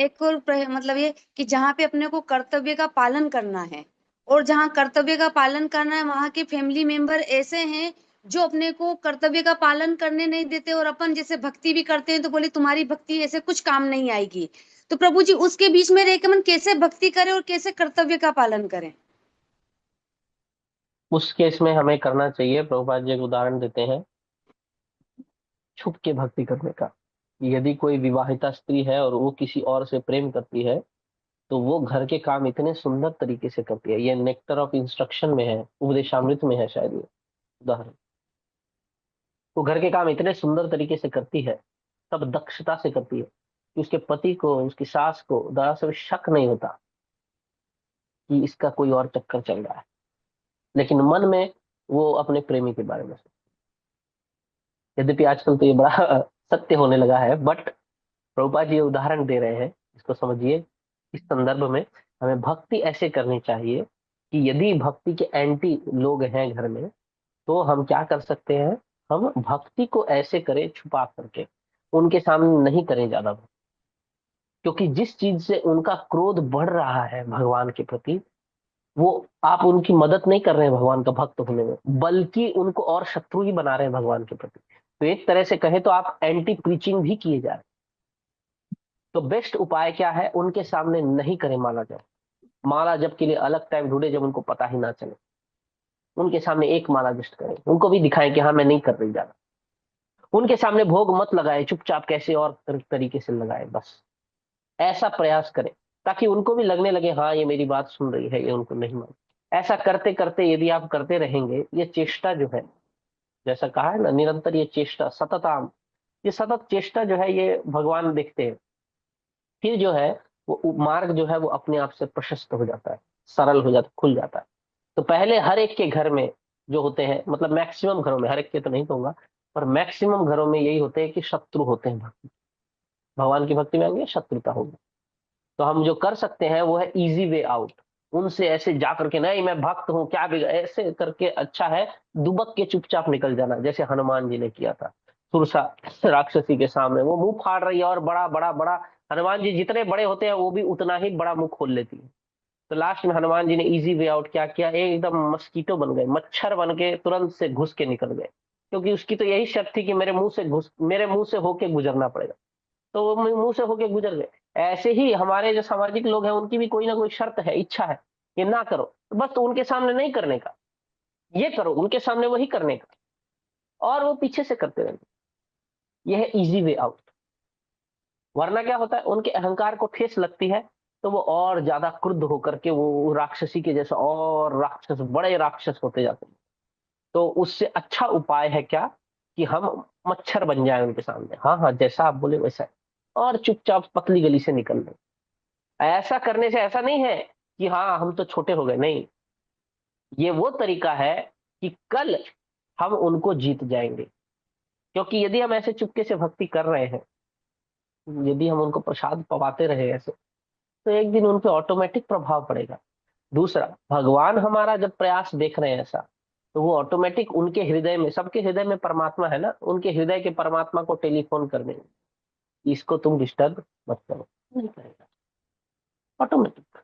एक और मतलब ये कि जहाँ पे अपने को कर्तव्य का पालन करना है, और जहाँ कर्तव्य का पालन करना है वहां के फैमिली मेंबर ऐसे हैं जो अपने को कर्तव्य का पालन करने नहीं देते, और अपन जैसे भक्ति भी करते हैं तो बोले तुम्हारी भक्ति ऐसे कुछ काम नहीं आएगी। तो प्रभु जी उसके बीच में रह के मन कैसे भक्ति करें और कैसे कर्तव्य का पालन करें? उस केस में हमें करना चाहिए, प्रभुपाद जी एक उदाहरण देते हैं छुप के भक्ति करने का। यदि कोई विवाहिता स्त्री है और वो किसी और से प्रेम करती है, तो वो घर के काम इतने सुंदर तरीके से करती है। ये नेक्टर ऑफ इंस्ट्रक्शन में है, उपदेशामृत में है शायद ये उदाहरण। वो घर के काम इतने सुंदर तरीके से करती है, तब दक्षता से करती है कि उसके पति को, उसकी सास को दरअसल शक नहीं होता कि इसका कोई और चक्कर चल रहा है, लेकिन मन में वो अपने प्रेमी के बारे में यद्यपि आजकल तो ये बड़ा सत्य होने लगा है, बट प्रभुपाद जी ये उदाहरण दे रहे हैं, इसको समझिए। इस संदर्भ में हमें भक्ति ऐसे करनी चाहिए कि यदि भक्ति के एंटी लोग हैं घर में, तो हम क्या कर सकते हैं, हम भक्ति को ऐसे करें छुपा करके, उनके सामने नहीं करें ज्यादा। क्योंकि जिस चीज से उनका क्रोध बढ़ रहा है भगवान के प्रति, वो आप उनकी मदद नहीं कर रहे हैं भगवान का भक्त होने में, बल्कि उनको और शत्रु ही बना रहे हैं भगवान के प्रति। तो एक तरह से कहे तो आप एंटी प्रीचिंग भी किए जा रहे हैं। तो बेस्ट उपाय क्या है, उनके सामने नहीं करें माला जप। माला जप के लिए अलग टाइम ढूंढे जब उनको पता ही ना चले। उनके सामने एक माला जस्ट करें, उनको भी दिखाएं कि हाँ मैं नहीं कर रही ज्यादा। उनके सामने भोग मत लगाए, चुपचाप कैसे और तरीके से लगाए, बस ऐसा प्रयास करें ताकि उनको भी लगने लगे हाँ ये मेरी बात सुन रही है, ये उनको नहीं मान। ऐसा करते करते यदि आप करते रहेंगे, ये चेष्टा जो है, जैसा कहा है ना, निरंतर ये चेष्टा सतताम, ये सतत चेष्टा जो है ये भगवान देखते हैं। फिर जो है वो मार्ग जो है वो अपने आप से प्रशस्त हो जाता है, सरल हो जाता है, खुल जाता है। तो पहले हर एक के घर में जो होते हैं, मतलब मैक्सिमम घरों में, हर एक के तो नहीं कहूंगा, पर मैक्सिमम घरों में यही होते हैं कि शत्रु होते हैं भक्ति, भगवान की भक्ति में आएंगे शत्रुता होगी। तो हम जो कर सकते हैं वो है इजी वे आउट। उनसे ऐसे जा करके नहीं मैं भक्त हूं क्या बिगड़, ऐसे करके अच्छा है दुबक के चुपचाप निकल जाना, जैसे हनुमान जी ने किया था सुरसा राक्षसी के सामने। वो मुंह फाड़ रही है और बड़ा बड़ा बड़ा, हनुमान जी जितने बड़े होते हैं वो भी उतना ही बड़ा मुंह खोल लेती है। तो लास्ट में हनुमान जी ने इजी वे आउट क्या किया, एकदम मस्कीटो बन गए, मच्छर बन के तुरंत से घुस के निकल गए। क्योंकि उसकी तो यही शर्त थी कि मेरे मुंह से होके गुजरना पड़ेगा। तो वो मुंह से होके गुजर गए। ऐसे ही हमारे जो सामाजिक लोग हैं उनकी भी कोई ना कोई शर्त है, इच्छा है कि ना करो, तो बस तो उनके सामने नहीं करने का, ये करो उनके सामने वही करने का, और वो पीछे से करते रहेंगे। ये है इजी वे आउट। वरना क्या होता है, उनके अहंकार को ठेस लगती है, तो वो और ज्यादा क्रुद्ध होकर के वो राक्षसी के जैसा और राक्षस, बड़े राक्षस होते जाते हैं। तो उससे अच्छा उपाय है क्या, कि हम मच्छर बन जाए उनके सामने, हाँ हाँ जैसा आप बोले वैसा है, और चुपचाप पतली गली से निकल लें। ऐसा करने से ऐसा नहीं है कि हाँ हम तो छोटे हो गए, नहीं। ये वो तरीका है कि कल हम उनको जीत जाएंगे। क्योंकि यदि हम ऐसे चुपके से भक्ति कर रहे हैं, यदि हम उनको प्रसाद पवाते रहे ऐसे, तो एक दिन उन पे ऑटोमेटिक प्रभाव पड़ेगा। दूसरा, भगवान हमारा जब प्रयास देख रहे हैं ऐसा, तो वो ऑटोमेटिक उनके हृदय में, सबके हृदय में परमात्मा है ना, उनके हृदय के परमात्मा को टेलीफोन कर देंगे, इसको तुम डिस्टर्ब मत करो, नहीं करेगा ऑटोमेटिक।